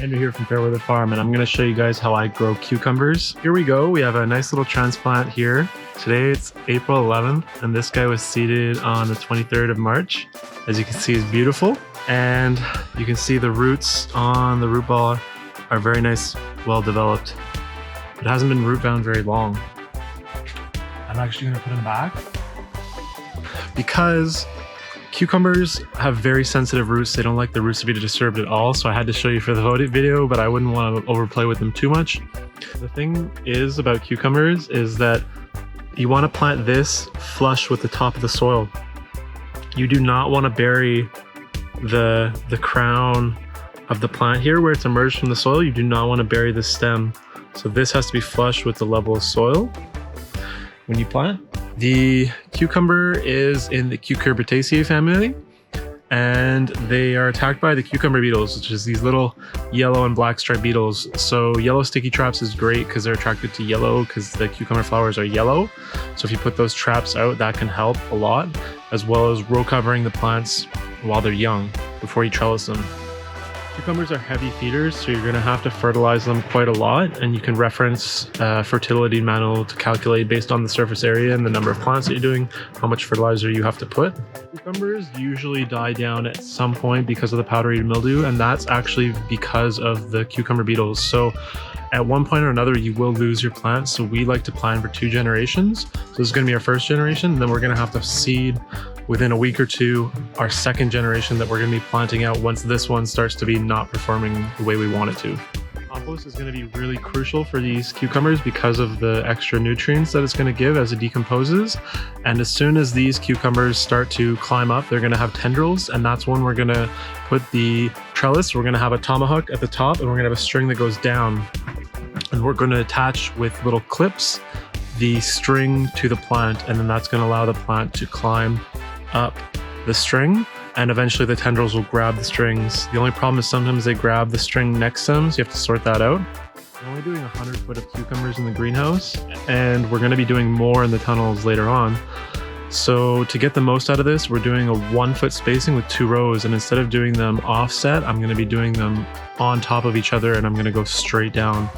Andrew here from Fairweather Farm, and I'm going to show you guys how I grow cucumbers. Here we go. We have a nice little transplant here. Today it's April 11th, and this guy was seeded on the 23rd of March. As you can see, it's beautiful, and you can see the roots on the root ball are very nice, well developed. It hasn't been root bound very long. I'm actually going to put it in the back because cucumbers have very sensitive roots. They don't like the roots to be disturbed at all, so I had to show you for the video, but I wouldn't want to overplay with them too much. The thing is about cucumbers is that you want to plant this flush with the top of the soil. You do not want to bury the crown of the plant here where it's emerged from the soil. You do not want to bury the stem. So this has to be flush with the level of soil when you plant. The cucumber is in the Cucurbitaceae family, and they are attacked by the cucumber beetles, which is these little yellow and black striped beetles. So yellow sticky traps is great because they're attracted to yellow because the cucumber flowers are yellow. So if you put those traps out, that can help a lot, as well as row covering the plants while they're young before you trellis them. Cucumbers are heavy feeders, so you're going to have to fertilize them quite a lot, and you can reference fertility manual to calculate based on the surface area and the number of plants that you're doing, how much fertilizer you have to put. Cucumbers usually die down at some point because of the powdery mildew, and that's actually because of the cucumber beetles. So at one point or another, you will lose your plants. So we like to plant for 2 generations. So this is going to be our first generation, then we're going to have to seed within a week or two our second generation that we're going to be planting out once this one starts to be not performing the way we want it to. Compost is going to be really crucial for these cucumbers because of the extra nutrients that it's going to give as it decomposes. And as soon as these cucumbers start to climb up, they're going to have tendrils, and that's when we're going to put the trellis. We're going to have a tomahawk at the top, and we're going to have a string that goes down, and we're going to attach with little clips the string to the plant, and then that's going to allow the plant to climb up the string, and eventually the tendrils will grab the strings. The only problem is sometimes they grab the string next to them, so you have to sort that out. We're only doing 100 foot of cucumbers in the greenhouse, and we're going to be doing more in the tunnels later on. So to get the most out of this, we're doing a 1 foot spacing with 2 rows, and instead of doing them offset, I'm going to be doing them on top of each other, and I'm going to go straight down.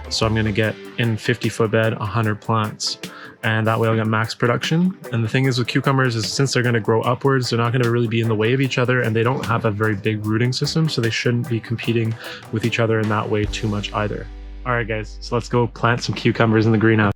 So I'm going to get in 50 foot bed 100 plants, and that way I'll get max production. And the thing is with cucumbers is since they're going to grow upwards, they're not going to really be in the way of each other, and they don't have a very big rooting system, so they shouldn't be competing with each other in that way too much either. All right guys, so let's go plant some cucumbers in the greenhouse.